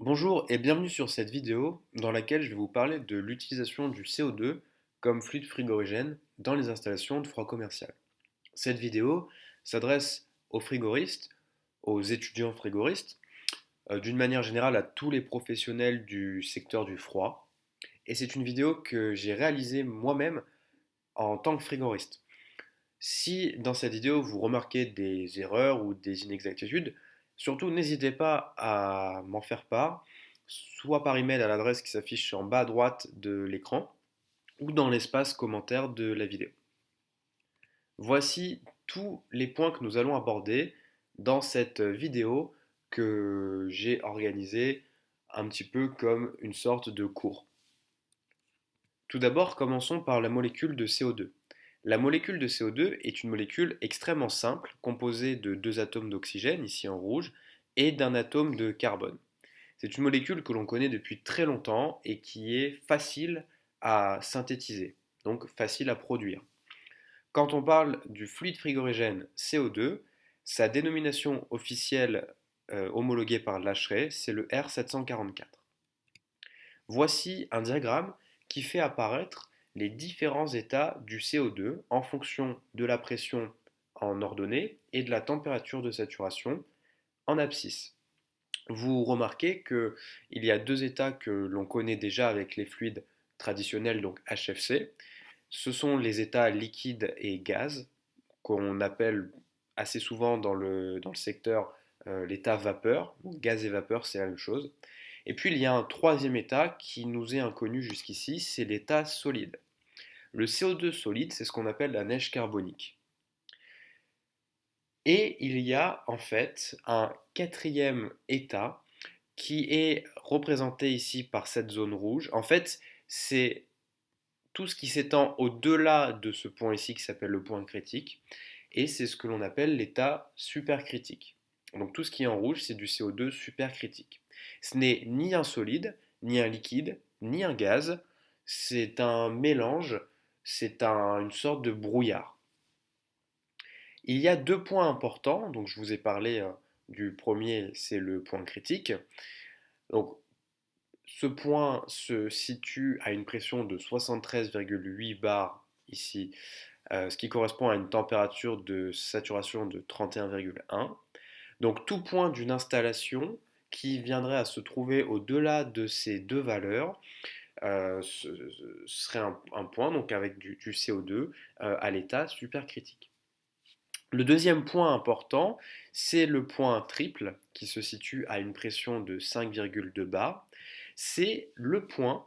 Bonjour et bienvenue sur cette vidéo dans laquelle je vais vous parler de l'utilisation du CO2 comme fluide frigorigène dans les installations de froid commercial. Cette vidéo s'adresse aux frigoristes, aux étudiants frigoristes, d'une manière générale à tous les professionnels du secteur du froid. Et c'est une vidéo que j'ai réalisée moi-même en tant que frigoriste. Si dans cette vidéo vous remarquez des erreurs ou des inexactitudes, surtout n'hésitez pas à m'en faire part, soit par email à l'adresse qui s'affiche en bas à droite de l'écran ou dans l'espace commentaire de la vidéo. Voici tous les points que nous allons aborder dans cette vidéo que j'ai organisée un petit peu comme une sorte de cours. Tout d'abord, commençons par la molécule de CO2. La molécule de CO2 est une molécule extrêmement simple, composée de deux atomes d'oxygène, ici en rouge, et d'un atome de carbone. C'est une molécule que l'on connaît depuis très longtemps et qui est facile à synthétiser, donc facile à produire. Quand on parle du fluide frigorigène CO2, sa dénomination officielle homologuée par l'ASHRAE, c'est le R744. Voici un diagramme qui fait apparaître les différents états du CO2 en fonction de la pression en ordonnée et de la température de saturation en abscisse. Vous remarquez qu'il y a deux états que l'on connaît déjà avec les fluides traditionnels, donc HFC. Ce sont les états liquide et gaz, qu'on appelle assez souvent dans le secteur l'état vapeur. Gaz et vapeur, c'est la même chose. Et puis il y a un troisième état qui nous est inconnu jusqu'ici, c'est l'état solide. Le CO2 solide, c'est ce qu'on appelle la neige carbonique. Et il y a en fait un quatrième état qui est représenté ici par cette zone rouge. En fait, c'est tout ce qui s'étend au-delà de ce point ici qui s'appelle le point critique, et c'est ce que l'on appelle l'état supercritique. Donc tout ce qui est en rouge, c'est du CO2 supercritique. Ce n'est ni un solide, ni un liquide, ni un gaz, c'est un mélange, une sorte de brouillard. Il y a deux points importants, donc je vous ai parlé du premier, c'est le point critique. Donc ce point se situe à une pression de 73,8 bars ici, ce qui correspond à une température de saturation de 31,1. Donc tout point d'une installation qui viendrait à se trouver au-delà de ces deux valeurs serait un point donc avec du CO2 à l'état supercritique. Le deuxième point important, c'est le point triple qui se situe à une pression de 5,2 bar. C'est le point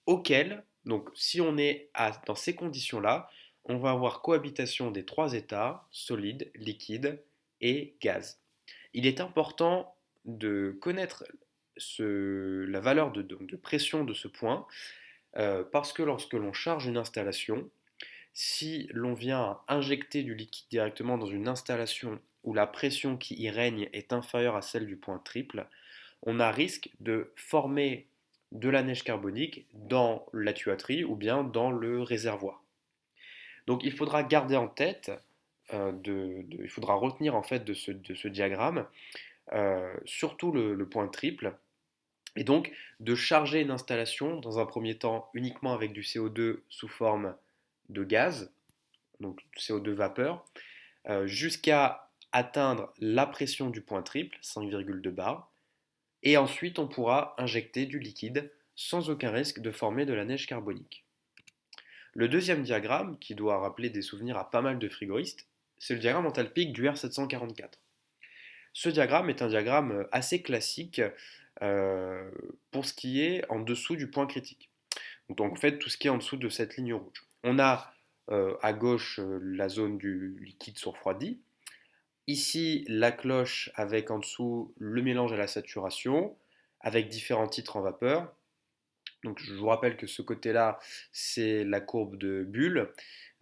auquel, donc si on est dans ces conditions-là, on va avoir cohabitation des trois états, solide, liquide et gaz. Il est important de connaître la valeur de pression de ce point parce que lorsque l'on charge une installation, si l'on vient injecter du liquide directement dans une installation où la pression qui y règne est inférieure à celle du point triple, on a risque de former de la neige carbonique dans la tuyauterie ou bien dans le réservoir. Donc il faudra garder en tête, il faudra retenir en fait de ce diagramme, surtout le point triple, et donc de charger une installation dans un premier temps uniquement avec du CO2 sous forme de gaz, donc CO2 vapeur, jusqu'à atteindre la pression du point triple, 5,2 bar, et ensuite on pourra injecter du liquide sans aucun risque de former de la neige carbonique. Le deuxième diagramme, qui doit rappeler des souvenirs à pas mal de frigoristes, c'est le diagramme enthalpique du R744. Ce diagramme est un diagramme assez classique pour ce qui est en dessous du point critique. Donc en fait tout ce qui est en dessous de cette ligne rouge. On a à gauche la zone du liquide surfroidi. Ici la cloche avec en dessous le mélange à la saturation, avec différents titres en vapeur. Donc je vous rappelle que ce côté-là, c'est la courbe de Bulle,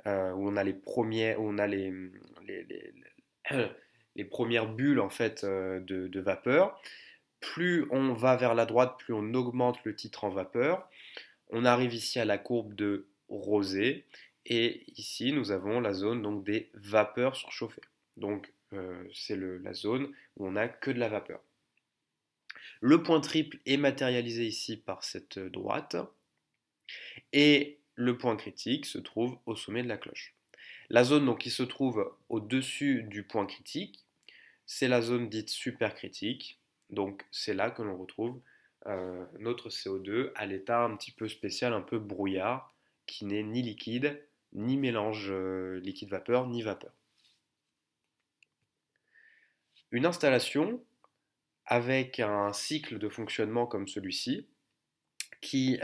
où on a les premiers, où on a les premières bulles en fait de vapeur. Plus on va vers la droite, plus on augmente le titre en vapeur. On arrive ici à la courbe de Rosé, et ici nous avons la zone donc des vapeurs surchauffées. Donc c'est la zone où on n'a que de la vapeur. Le point triple est matérialisé ici par cette droite, et le point critique se trouve au sommet de la cloche. La zone donc, qui se trouve au-dessus du point critique, c'est la zone dite supercritique. Donc c'est là que l'on retrouve notre CO2 à l'état un petit peu spécial, un peu brouillard, qui n'est ni liquide, ni mélange liquide-vapeur, ni vapeur. Une installation avec un cycle de fonctionnement comme celui-ci, qui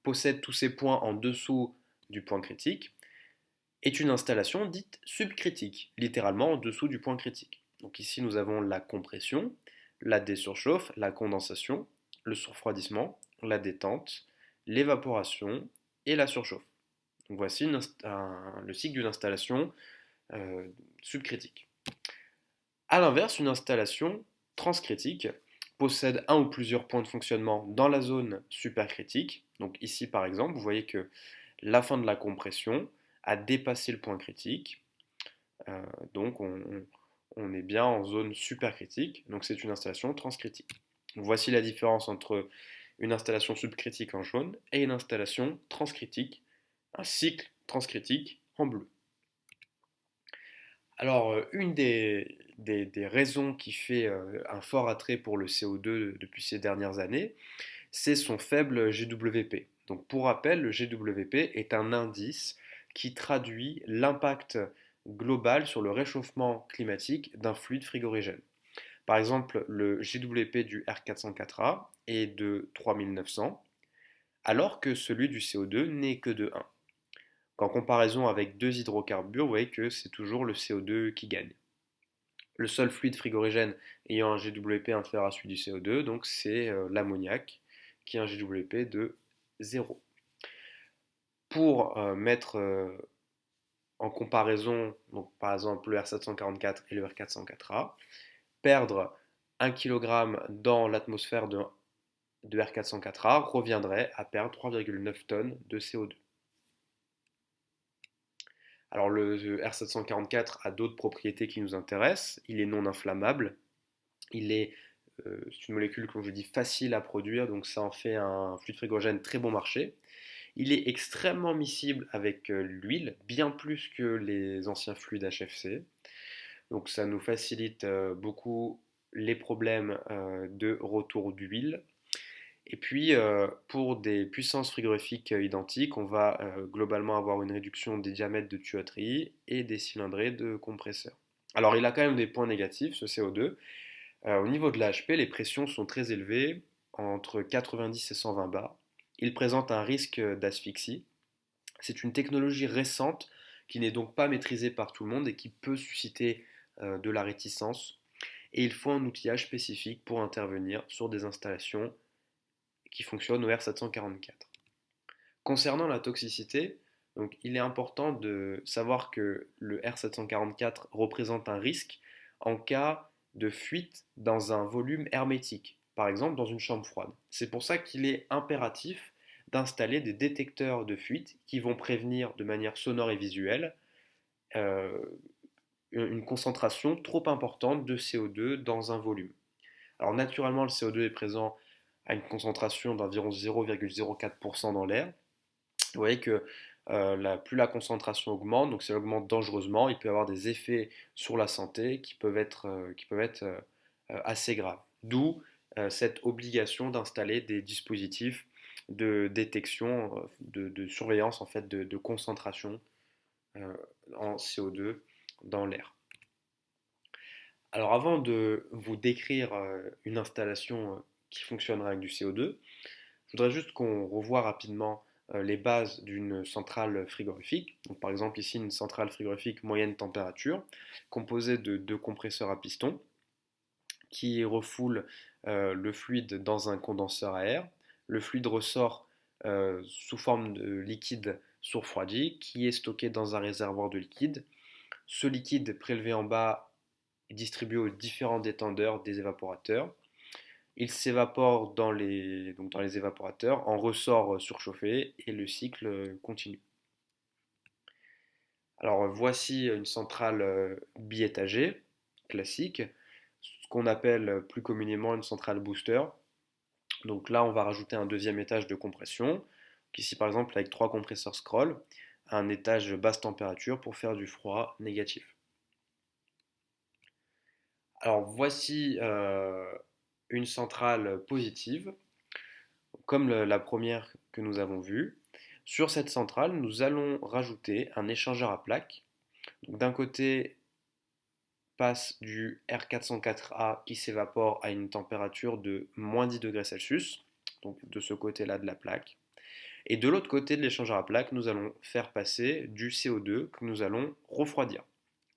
possède tous ces points en dessous du point critique, est une installation dite subcritique, littéralement en dessous du point critique. Donc ici nous avons la compression, la désurchauffe, la condensation, le surfroidissement, la détente, l'évaporation et la surchauffe. Donc voici le cycle d'une installation subcritique. A l'inverse, une installation transcritique possède un ou plusieurs points de fonctionnement dans la zone supercritique. Donc ici par exemple, vous voyez que la fin de la compression a dépassé le point critique. Donc on est bien en zone supercritique. Donc c'est une installation transcritique. Donc voici la différence entre une installation subcritique en jaune et une installation transcritique, un cycle transcritique en bleu. Alors, une des raisons qui fait un fort attrait pour le CO2 depuis ces dernières années, c'est son faible GWP. Donc, pour rappel, le GWP est un indice qui traduit l'impact global sur le réchauffement climatique d'un fluide frigorigène. Par exemple, le GWP du R404A est de 3900, alors que celui du CO2 n'est que de 1. En comparaison avec deux hydrocarbures, vous voyez que c'est toujours le CO2 qui gagne. Le seul fluide frigorigène ayant un GWP inférieur à celui du CO2, donc c'est l'ammoniac, qui a un GWP de 0. Pour mettre en comparaison, donc par exemple le R744 et le R404A, perdre 1 kg dans l'atmosphère de R404A reviendrait à perdre 3,9 tonnes de CO2. Alors le R744 a d'autres propriétés qui nous intéressent. Il est non inflammable. C'est une molécule, comme je dis, facile à produire, donc ça en fait un fluide frigorigène très bon marché. Il est extrêmement miscible avec l'huile, bien plus que les anciens fluides HFC. Donc ça nous facilite beaucoup les problèmes de retour d'huile. Et puis, pour des puissances frigorifiques identiques, on va globalement avoir une réduction des diamètres de tuyauterie et des cylindrées de compresseurs. Alors, il a quand même des points négatifs, ce CO2. Au niveau de l'AHP, les pressions sont très élevées, entre 90 et 120 bar. Il présente un risque d'asphyxie. C'est une technologie récente qui n'est donc pas maîtrisée par tout le monde et qui peut susciter de la réticence. Et il faut un outillage spécifique pour intervenir sur des installations qui fonctionnent au R744. Concernant la toxicité, donc, il est important de savoir que le R744 représente un risque en cas de fuite dans un volume hermétique, par exemple dans une chambre froide. C'est pour ça qu'il est impératif d'installer des détecteurs de fuite qui vont prévenir de manière sonore et visuelle euh, une concentration trop importante de CO2 dans un volume. Alors naturellement, le CO2 est présent à une concentration d'environ 0,04% dans l'air. Vous voyez que plus la concentration augmente, donc si elle augmente dangereusement, il peut y avoir des effets sur la santé qui peuvent être assez graves. D'où cette obligation d'installer des dispositifs de détection, de surveillance en fait de concentration euh, en CO2 dans l'air. Alors avant de vous décrire une installation qui fonctionnerait avec du CO2, je voudrais juste qu'on revoie rapidement les bases d'une centrale frigorifique. Donc, par exemple ici une centrale frigorifique moyenne température composée de deux compresseurs à piston qui refoulent le fluide dans un condenseur à air. Le fluide ressort sous forme de liquide surfroidi qui est stocké dans un réservoir de liquide. Ce liquide prélevé en bas est distribué aux différents détendeurs des évaporateurs. Il s'évapore donc dans les évaporateurs, en ressort surchauffé et le cycle continue. Alors voici une centrale biétagée classique. qu'on appelle plus communément une centrale booster. Donc là, on va rajouter un deuxième étage de compression, ici par exemple avec trois compresseurs scroll, un étage basse température pour faire du froid négatif. Alors voici une centrale positive, comme la première que nous avons vue. Sur cette centrale, nous allons rajouter un échangeur à plaques. D'un côté, passe du R404A qui s'évapore à une température de moins 10 degrés Celsius, donc de ce côté-là de la plaque. Et de l'autre côté de l'échangeur à plaques, nous allons faire passer du CO2 que nous allons refroidir.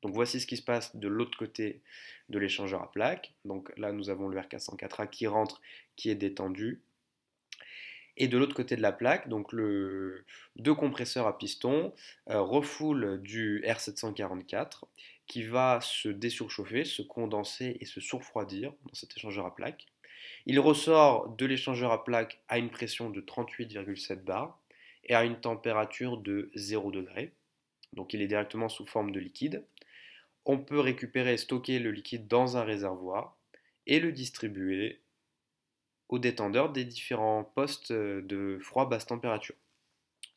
Donc voici ce qui se passe de l'autre côté de l'échangeur à plaques. Donc là, nous avons le R404A qui rentre, qui est détendu. Et de l'autre côté de la plaque, donc deux compresseurs à piston refoulent du R744 qui va se désurchauffer, se condenser et se surfroidir dans cet échangeur à plaques. Il ressort de l'échangeur à plaques à une pression de 38,7 bar et à une température de 0 degré. Donc il est directement sous forme de liquide. On peut récupérer et stocker le liquide dans un réservoir et le distribuer au détendeur des différents postes de froid basse température.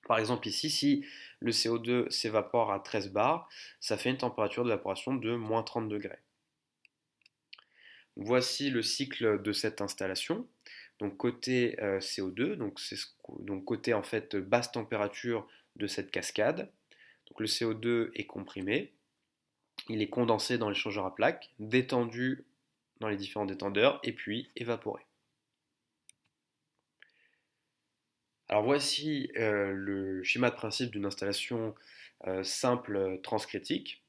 Par exemple ici, si le CO2 s'évapore à 13 bars, ça fait une température d'évaporation de moins 30 degrés. Voici le cycle de cette installation. Donc côté CO2, donc côté en fait basse température de cette cascade. Donc le CO2 est comprimé, il est condensé dans l'échangeur à plaques, détendu dans les différents détendeurs et puis évaporé. Alors voici le schéma de principe d'une installation simple transcritique.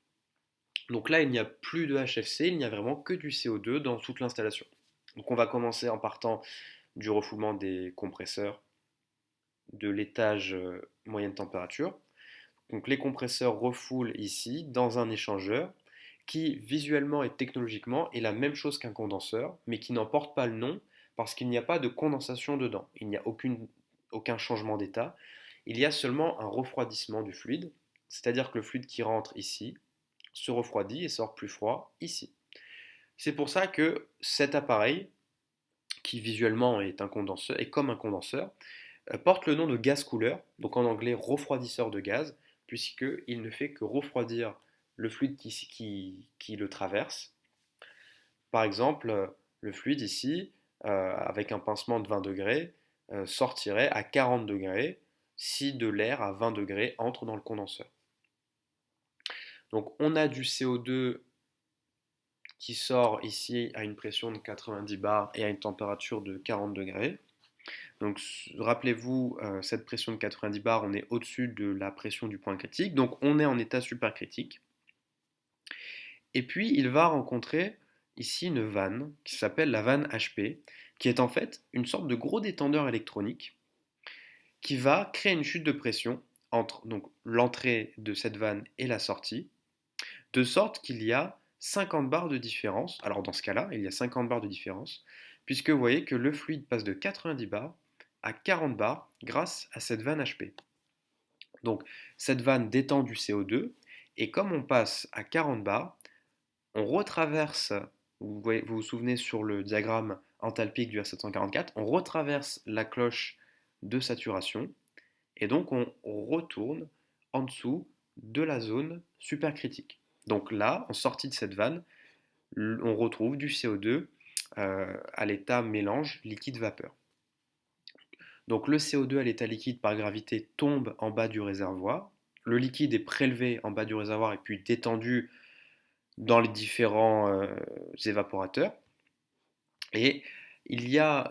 Donc là, il n'y a plus de HFC, il n'y a vraiment que du CO2 dans toute l'installation. Donc on va commencer en partant du refoulement des compresseurs de l'étage moyenne température. Donc les compresseurs refoulent ici dans un échangeur qui visuellement et technologiquement est la même chose qu'un condenseur, mais qui n'en porte pas le nom parce qu'il n'y a pas de condensation dedans. Il n'y a aucun changement d'état. Il y a seulement un refroidissement du fluide, c'est-à-dire que le fluide qui rentre ici se refroidit et sort plus froid ici. C'est pour ça que cet appareil, qui visuellement est un condenseur, est comme un condenseur, porte le nom de gaz couleur, donc en anglais refroidisseur de gaz, puisqu'il ne fait que refroidir le fluide qui le traverse. Par exemple, le fluide ici, avec un pincement de 20 degrés, sortirait à 40 degrés si de l'air à 20 degrés entre dans le condenseur. Donc on a du CO2 qui sort ici à une pression de 90 bars et à une température de 40 degrés. Donc rappelez-vous, cette pression de 90 bars, on est au-dessus de la pression du point critique, donc on est en état supercritique. Et puis il va rencontrer ici une vanne qui s'appelle la vanne HP, qui est en fait une sorte de gros détendeur électronique qui va créer une chute de pression entre donc l'entrée de cette vanne et la sortie, de sorte qu'il y a 50 bars de différence. Alors dans ce cas-là, il y a 50 bars de différence, puisque vous voyez que le fluide passe de 90 bars à 40 bars grâce à cette vanne HP. Donc cette vanne détend du CO2, et comme on passe à 40 bars, on retraverse, vous souvenez sur le diagramme enthalpique du R744, on retraverse la cloche de saturation, et donc on retourne en dessous de la zone supercritique. Donc là, en sortie de cette vanne, on retrouve du CO2 à l'état mélange liquide-vapeur. Donc le CO2 à l'état liquide par gravité tombe en bas du réservoir. Le liquide est prélevé en bas du réservoir et puis détendu dans les différents évaporateurs. Et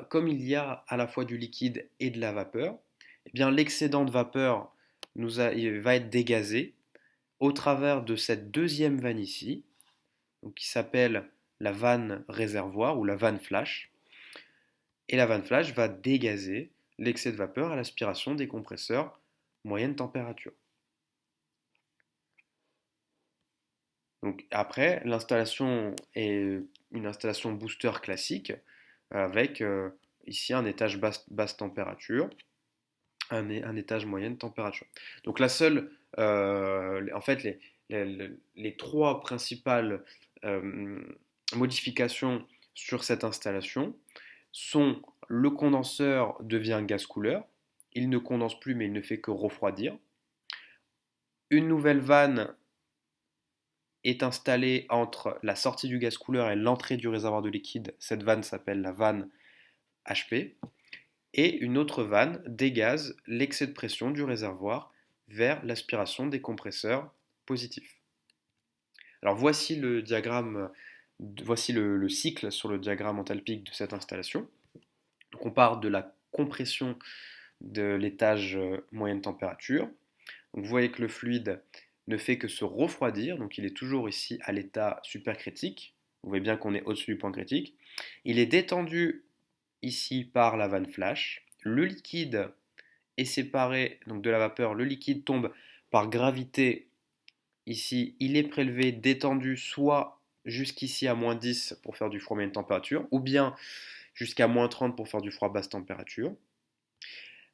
comme il y a à la fois du liquide et de la vapeur, eh bien l'excédent de vapeur il va être dégazé au travers de cette deuxième vanne ici, donc qui s'appelle la vanne réservoir ou la vanne flash. Et la vanne flash va dégazer l'excès de vapeur à l'aspiration des compresseurs moyenne température. Donc après, l'installation est une installation booster classique avec ici un étage basse température, un étage moyenne température. Donc la seule, en fait, les trois principales modifications sur cette installation sont: le condenseur devient gaz couleur, il ne condense plus mais il ne fait que refroidir. Une nouvelle vanne est installée entre la sortie du gaz couleur et l'entrée du réservoir de liquide. Cette vanne s'appelle la vanne HP. Et une autre vanne dégaze l'excès de pression du réservoir vers l'aspiration des compresseurs positifs. Alors voici le diagramme, voici le cycle sur le diagramme enthalpique de cette installation. Donc on part de la compression de l'étage moyenne température. Donc vous voyez que le fluide ne fait que se refroidir, donc il est toujours ici à l'état supercritique. Vous voyez bien qu'on est au-dessus du point critique. Il est détendu ici par la vanne flash. Le liquide est séparé donc de la vapeur. Le liquide tombe par gravité ici. Il est prélevé, détendu soit jusqu'ici à -10 pour faire du froid moyenne température, ou bien jusqu'à -30 pour faire du froid basse température.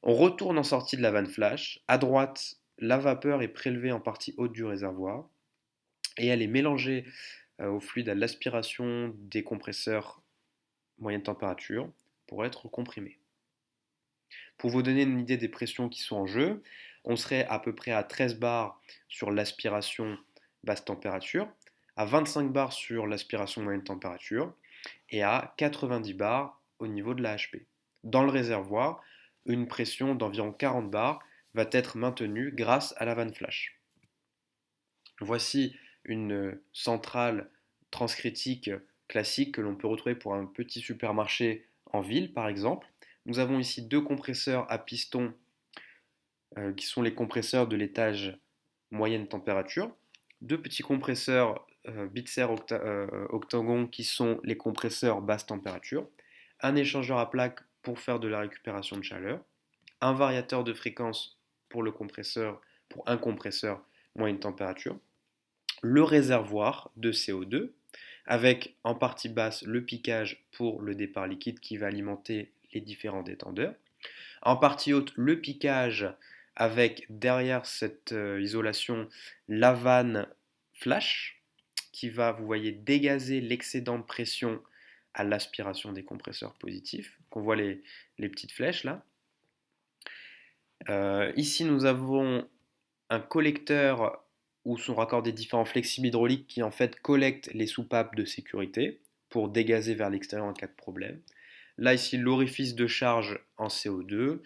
On retourne en sortie de la vanne flash. À droite, la vapeur est prélevée en partie haute du réservoir et elle est mélangée au fluide à l'aspiration des compresseurs moyenne température pour être comprimée. Pour vous donner une idée des pressions qui sont en jeu, on serait à peu près à 13 bars sur l'aspiration basse température, à 25 bars sur l'aspiration moyenne température et à 90 bars au niveau de la HP. Dans le réservoir, une pression d'environ 40 bars va être maintenue grâce à la vanne flash. Voici une centrale transcritique classique que l'on peut retrouver pour un petit supermarché en ville par exemple. Nous avons ici deux compresseurs à piston qui sont les compresseurs de l'étage moyenne température, deux petits compresseurs Bitzer octagon qui sont les compresseurs basse température, un échangeur à plaque pour faire de la récupération de chaleur, un variateur de fréquence pour un compresseur moyenne température, le réservoir de CO2 avec en partie basse le piquage pour le départ liquide qui va alimenter les différents détendeurs, en partie haute le piquage avec derrière cette isolation la vanne flash qui va, vous voyez, dégazer l'excédent de pression à l'aspiration des compresseurs positifs. Donc on voit les petites flèches là. Ici nous avons un collecteur où sont raccordés différents flexibles hydrauliques qui en fait collectent les soupapes de sécurité pour dégazer vers l'extérieur en cas de problème. Là ici l'orifice de charge en CO2.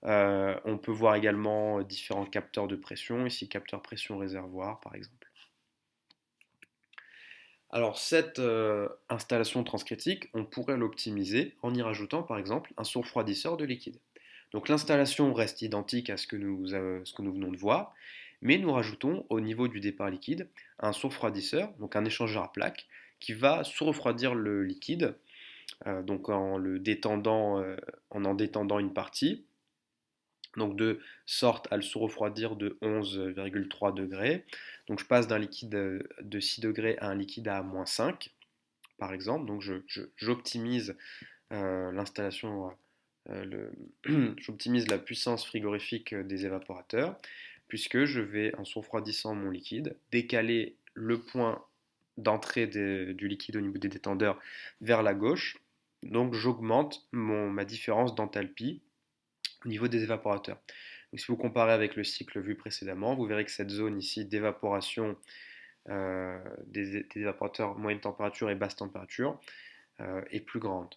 On peut voir également différents capteurs de pression, ici capteur pression réservoir par exemple. Alors cette installation transcritique, on pourrait l'optimiser en y rajoutant par exemple un surfroidisseur de liquide. Donc l'installation reste identique à ce que nous venons de voir, mais nous rajoutons au niveau du départ liquide un surfroidisseur, donc un échangeur à plaque, qui va sous-refroidir le liquide, donc en en détendant une partie, donc de sorte à le sous-refroidir de 11,3 degrés. Donc je passe d'un liquide de 6 degrés à un liquide à -5, par exemple. Donc j'optimise l'installation, j'optimise la puissance frigorifique des évaporateurs, puisque je vais, en refroidissant mon liquide, décaler le point d'entrée du liquide au niveau des détendeurs vers la gauche. Donc j'augmente ma différence d'enthalpie au niveau des évaporateurs. Donc, si vous comparez avec le cycle vu précédemment, vous verrez que cette zone ici d'évaporation des évaporateurs moyenne température et basse température est plus grande.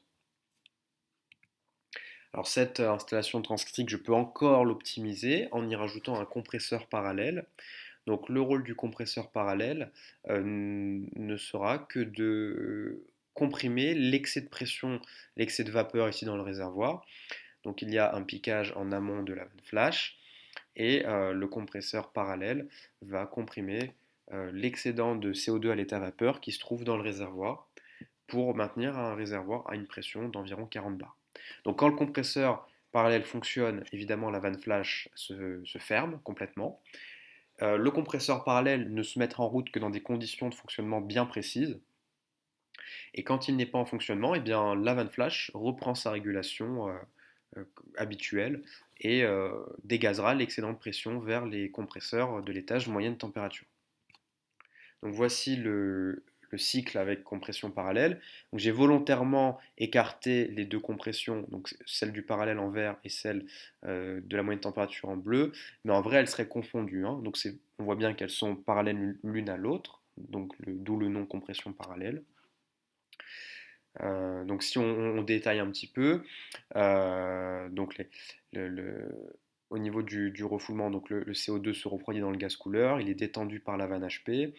Alors cette installation transcritique, je peux encore l'optimiser en y rajoutant un compresseur parallèle. Donc le rôle du compresseur parallèle ne sera que de comprimer l'excès de pression, l'excès de vapeur ici dans le réservoir. Donc il y a un piquage en amont de la vanne flash et le compresseur parallèle va comprimer l'excédent de CO2 à l'état vapeur qui se trouve dans le réservoir pour maintenir un réservoir à une pression d'environ 40 bars. Donc quand le compresseur parallèle fonctionne, évidemment la vanne flash se ferme complètement. Le compresseur parallèle ne se mettra en route que dans des conditions de fonctionnement bien précises. Et quand il n'est pas en fonctionnement, eh bien, la vanne flash reprend sa régulation habituelle et dégazera l'excédent de pression vers les compresseurs de l'étage moyenne température. Donc voici le le cycle avec compression parallèle. Donc j'ai volontairement écarté les deux compressions, donc celle du parallèle en vert et celle de la moyenne température en bleu, mais en vrai elles seraient confondues, hein. Donc on voit bien qu'elles sont parallèles l'une à l'autre, donc d'où le nom compression parallèle. Donc si on détaille un petit peu, donc au niveau du refoulement, donc le CO2 se refroidit dans le gaz couleur, il est détendu par la vanne HP,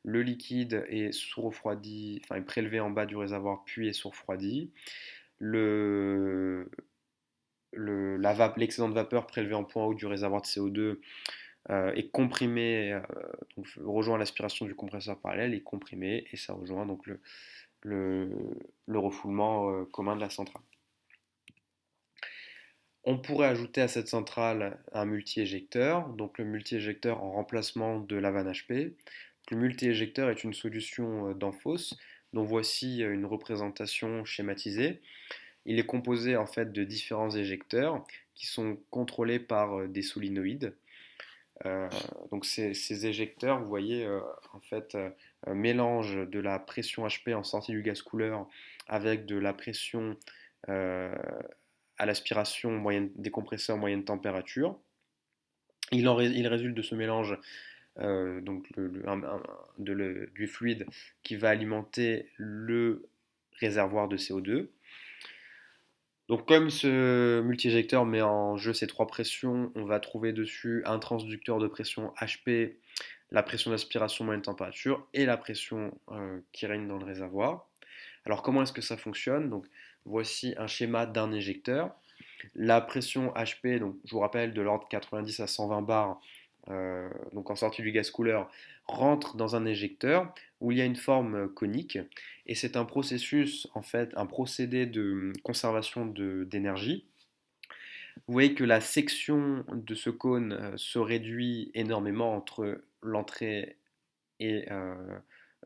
le liquide est sous-refroidi, enfin est prélevé en bas du réservoir puis est sous-refroidi. L'excédent de vapeur prélevé en point haut du réservoir de CO2 est comprimé, donc rejoint l'aspiration du compresseur parallèle, est comprimé et ça rejoint donc le, le refoulement commun de la centrale. On pourrait ajouter à cette centrale un multi-éjecteur, donc le multi-éjecteur en remplacement de la vanne HP. Le multi-éjecteur est une solution d'Amphos dont voici une représentation schématisée. Il est composé en fait de différents éjecteurs qui sont contrôlés par des solénoïdes. Donc ces éjecteurs, vous voyez, en fait, mélangent de la pression HP en sortie du gaz couleur avec de la pression à l'aspiration des compresseurs moyenne température. Il résulte de ce mélange donc du fluide qui va alimenter le réservoir de CO2. Donc comme ce multi-éjecteur met en jeu ces trois pressions, on va trouver dessus un transducteur de pression HP, la pression d'aspiration moyenne température et la pression qui règne dans le réservoir. Alors comment est-ce que ça fonctionne? Donc voici un schéma d'un éjecteur. La pression HP, donc, je vous rappelle, de l'ordre 90 à 120 bars, donc en sortie du gaz couleur, rentre dans un éjecteur où il y a une forme conique. Et c'est un processus, en fait, un procédé de conservation d'énergie. Vous voyez que la section de ce cône se réduit énormément entre l'entrée et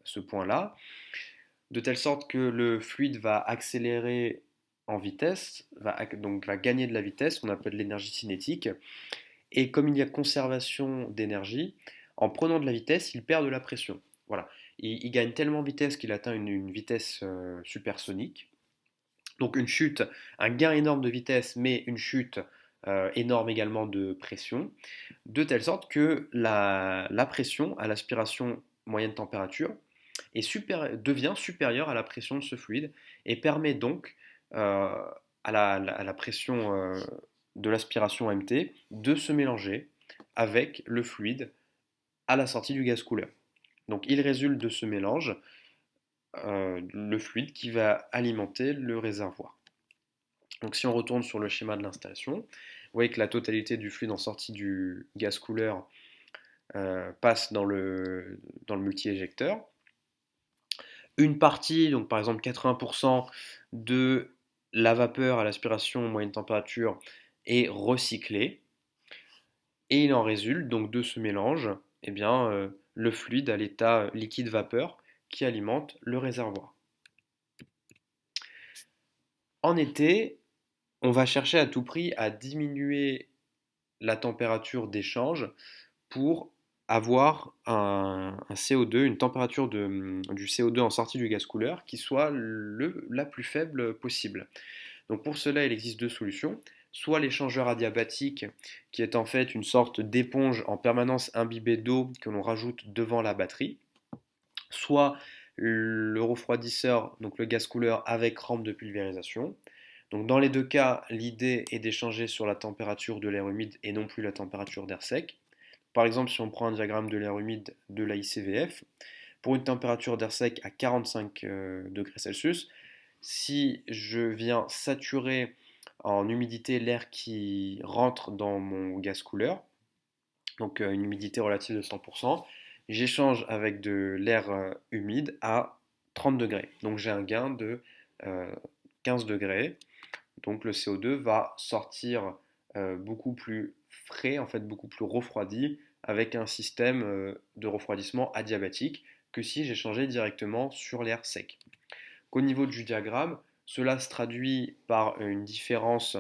ce point-là, de telle sorte que le fluide va accélérer en vitesse, donc va gagner de la vitesse, qu'on appelle l'énergie cinétique. Et comme il y a conservation d'énergie, en prenant de la vitesse, il perd de la pression. Voilà. Il gagne tellement de vitesse qu'il atteint une vitesse supersonique. Donc une chute, un gain énorme de vitesse, mais une chute énorme également de pression, de telle sorte que la pression à l'aspiration moyenne température devient supérieure à la pression de ce fluide et permet donc euh, à la pression de l'aspiration MT de se mélanger avec le fluide à la sortie du gaz couleur. Donc il résulte de ce mélange le fluide qui va alimenter le réservoir. Donc si on retourne sur le schéma de l'installation, vous voyez que la totalité du fluide en sortie du gaz couleur passe dans le multi-éjecteur. Une partie, donc par exemple 80% de la vapeur à l'aspiration moyenne température est recyclée. Et il en résulte donc de ce mélange eh bien, le fluide à l'état liquide-vapeur qui alimente le réservoir. En été, on va chercher à tout prix à diminuer la température d'échange pour avoir un CO2, une température du CO2 en sortie du gaz couleur qui soit la plus faible possible. Donc pour cela, il existe deux solutions. Soit l'échangeur adiabatique, qui est en fait une sorte d'éponge en permanence imbibée d'eau que l'on rajoute devant la batterie, soit le refroidisseur, donc le gaz couleur avec rampe de pulvérisation. Donc dans les deux cas, l'idée est d'échanger sur la température de l'air humide et non plus la température d'air sec. Par exemple, si on prend un diagramme de l'air humide de la ICVF, pour une température d'air sec à 45 degrés Celsius, si je viens saturer en humidité l'air qui rentre dans mon gaz couleur, donc une humidité relative de 100%, j'échange avec de l'air humide à 30 degrés. Donc j'ai un gain de 15 degrés. Donc le CO2 va sortir beaucoup plus frais, en fait beaucoup plus refroidi, avec un système de refroidissement adiabatique que si j'échangeais directement sur l'air sec. Qu'au niveau du diagramme, cela se traduit par une différence,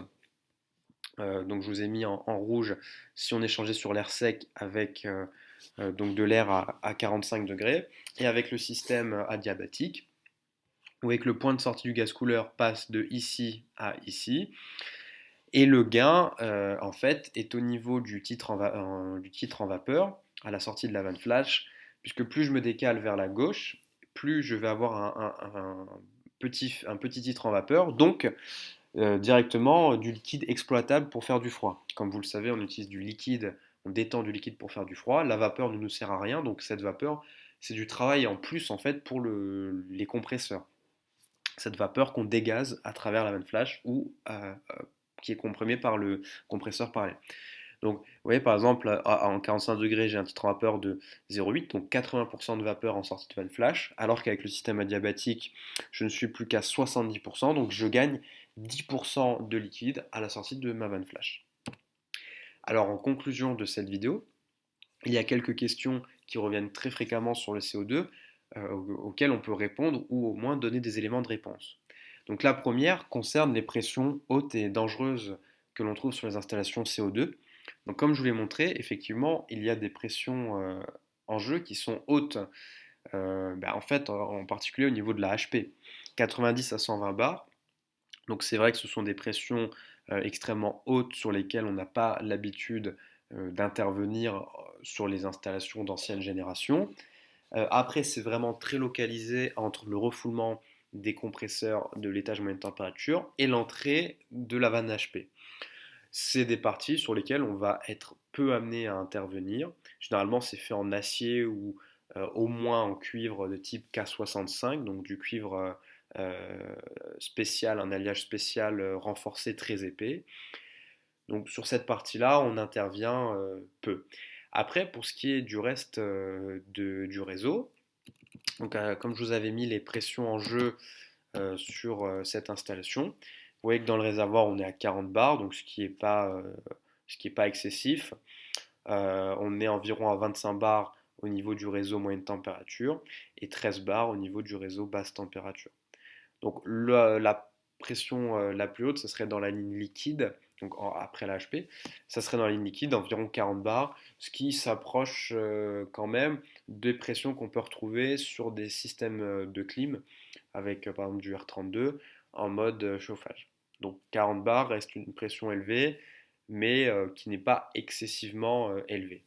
donc je vous ai mis en rouge si on échangeait sur l'air sec avec donc de l'air à 45 degrés, et avec le système adiabatique, où avec le point de sortie du gaz couleur passe de ici à ici, et le gain, en fait, est au niveau du titre en vapeur, à la sortie de la vanne flash, puisque plus je me décale vers la gauche, plus je vais avoir un petit titre en vapeur, donc directement du liquide exploitable pour faire du froid. Comme vous le savez, on utilise du liquide, on détend du liquide pour faire du froid. La vapeur ne nous sert à rien, donc cette vapeur, c'est du travail en plus en fait pour les compresseurs. Cette vapeur qu'on dégaze à travers la vanne flash ou qui est comprimée par le compresseur parallèle. Donc, vous voyez, par exemple, en 45 degrés, j'ai un titre en vapeur de 0,8, donc 80% de vapeur en sortie de vanne flash, alors qu'avec le système adiabatique, je ne suis plus qu'à 70%, donc je gagne 10% de liquide à la sortie de ma vanne flash. Alors, en conclusion de cette vidéo, il y a quelques questions qui reviennent très fréquemment sur le CO2, auxquelles on peut répondre ou au moins donner des éléments de réponse. Donc la première concerne les pressions hautes et dangereuses que l'on trouve sur les installations CO2. Donc comme je vous l'ai montré, effectivement, il y a des pressions en jeu qui sont hautes, en fait en particulier au niveau de la HP, 90 à 120 bars. Donc c'est vrai que ce sont des pressions extrêmement hautes sur lesquelles on n'a pas l'habitude d'intervenir sur les installations d'ancienne génération. Après, c'est vraiment très localisé entre le refoulement des compresseurs de l'étage moyenne température et l'entrée de la vanne HP. C'est des parties sur lesquelles on va être peu amené à intervenir. Généralement, c'est fait en acier ou au moins en cuivre de type K65, donc du cuivre spécial, un alliage spécial renforcé très épais. Donc sur cette partie-là, on intervient peu. Après, pour ce qui est du reste du réseau, donc, comme je vous avais mis les pressions en jeu sur cette installation, vous voyez que dans le réservoir, on est à 40 bars, donc ce qui est pas excessif. On est environ à 25 bars au niveau du réseau moyenne température et 13 bars au niveau du réseau basse température. Donc la pression la plus haute, ce serait dans la ligne liquide, donc après l'HP, ça serait dans la ligne liquide environ 40 bars, ce qui s'approche quand même des pressions qu'on peut retrouver sur des systèmes de clim, avec par exemple du R32 en mode chauffage. Donc 40 bars reste une pression élevée, mais qui n'est pas excessivement élevée.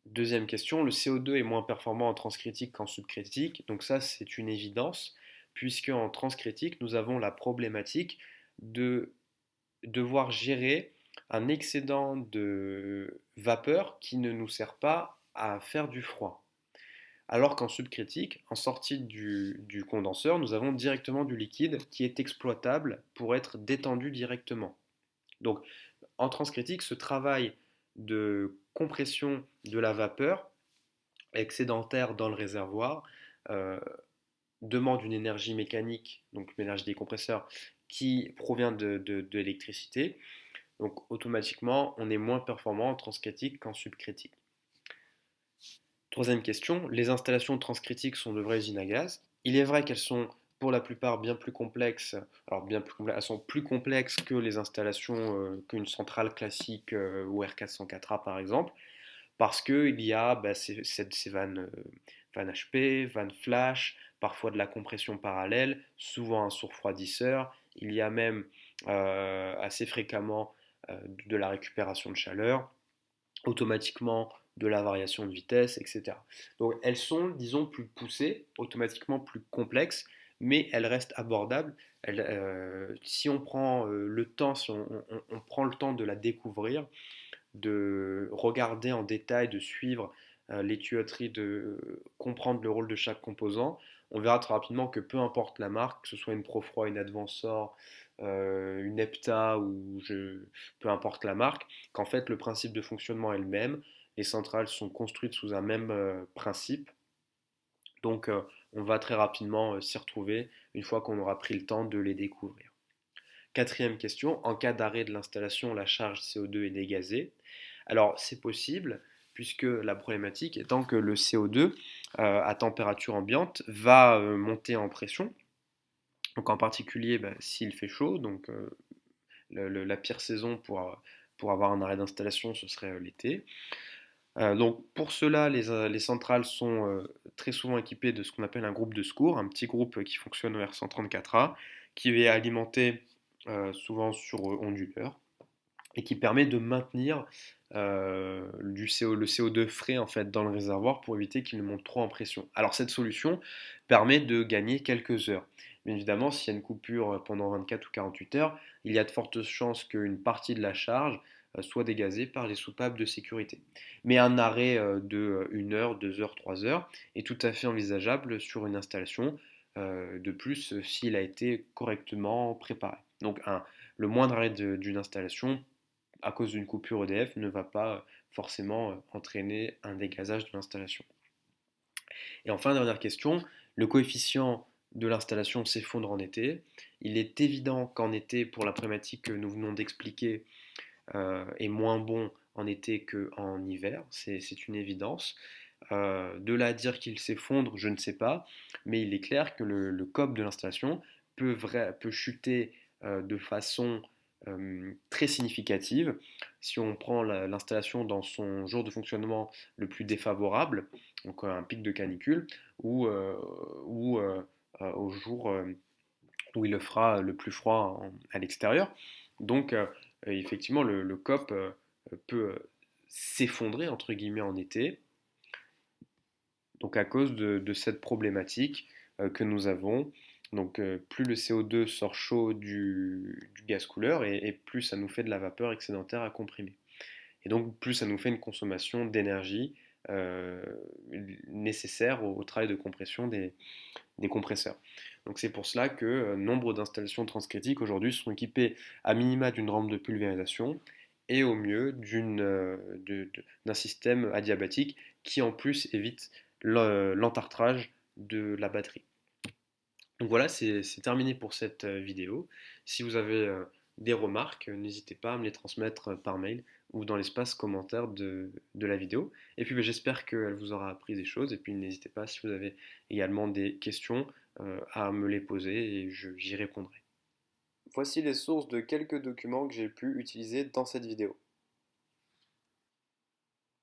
Deuxième question, le CO2 est moins performant en transcritique qu'en subcritique. Donc ça, c'est une évidence, puisque en transcritique, nous avons la problématique de devoir gérer un excédent de vapeur qui ne nous sert pas à faire du froid. Alors qu'en subcritique, en sortie du condenseur, nous avons directement du liquide qui est exploitable pour être détendu directement. Donc en transcritique, ce travail de compression de la vapeur excédentaire dans le réservoir euh, demande une énergie mécanique, donc l'énergie des compresseurs, qui provient de l'électricité. Donc automatiquement, on est moins performant en transcritique qu'en subcritique. Troisième question, les installations transcritiques sont de vraies usines à gaz. Il est vrai qu'elles sont pour la plupart bien plus complexes, alors elles sont plus complexes que les installations, qu'une centrale classique ou R404A par exemple, parce qu'il y a ces vannes HP, vannes flash, parfois de la compression parallèle, souvent un surfroidisseur, il y a même assez fréquemment de la récupération de chaleur, automatiquement de la variation de vitesse, etc. Donc elles sont, disons, plus poussées, automatiquement plus complexes, mais elles restent abordables. Si on prend le temps, si on prend le temps de la découvrir, de regarder en détail, de suivre les tuyauteries, de comprendre le rôle de chaque composant, on verra très rapidement que peu importe la marque, que ce soit une Profroid, une Advansor, une Epta peu importe la marque, qu'en fait le principe de fonctionnement est le même. Les centrales sont construites sous un même principe. Donc on va très rapidement s'y retrouver une fois qu'on aura pris le temps de les découvrir. Quatrième question, en cas d'arrêt de l'installation, la charge CO2 est dégazée. Alors c'est possible, puisque la problématique étant que le CO2 à température ambiante va monter en pression. Donc en particulier s'il fait chaud, donc la pire saison pour avoir un arrêt d'installation, ce serait l'été. Donc pour cela, les centrales sont très souvent équipées de ce qu'on appelle un groupe de secours, un petit groupe qui fonctionne au R134A, qui est alimenté souvent sur onduleur et qui permet de maintenir le CO2 frais en fait, dans le réservoir pour éviter qu'il ne monte trop en pression. Alors cette solution permet de gagner quelques heures. Bien évidemment, s'il y a une coupure pendant 24 ou 48 heures, il y a de fortes chances qu'une partie de la charge soit dégazée par les soupapes de sécurité. Mais un arrêt de 1 heure, 2 heures, 3 heures est tout à fait envisageable sur une installation, de plus s'il a été correctement préparé. Donc le moindre arrêt d'une installation à cause d'une coupure EDF ne va pas forcément entraîner un dégazage de l'installation. Et enfin, dernière question, le coefficient de l'installation s'effondre en été. Il est évident qu'en été, pour la problématique que nous venons d'expliquer, est moins bon en été qu'en hiver, c'est une évidence. De là à dire qu'il s'effondre, je ne sais pas, mais il est clair que le COP de l'installation peut chuter de façon très significative si on prend l'installation dans son jour de fonctionnement le plus défavorable, donc un pic de canicule, ou au jour où il le fera le plus froid à l'extérieur. Donc effectivement, le COP peut s'effondrer entre guillemets en été, donc à cause de cette problématique que nous avons. Donc plus le CO2 sort chaud du gaz couleur et plus ça nous fait de la vapeur excédentaire à comprimer. Et donc plus ça nous fait une consommation d'énergie euh, nécessaire au travail de compression des compresseurs. Donc c'est pour cela que nombre d'installations transcritiques aujourd'hui sont équipées à minima d'une rampe de pulvérisation et au mieux d'un système adiabatique qui en plus évite l'entartrage de la batterie. Donc voilà, c'est terminé pour cette vidéo. Si vous avez des remarques, n'hésitez pas à me les transmettre par mail ou dans l'espace commentaire de la vidéo. Et puis j'espère qu'elle vous aura appris des choses. Et puis n'hésitez pas si vous avez également des questions à me les poser et j'y répondrai. Voici les sources de quelques documents que j'ai pu utiliser dans cette vidéo.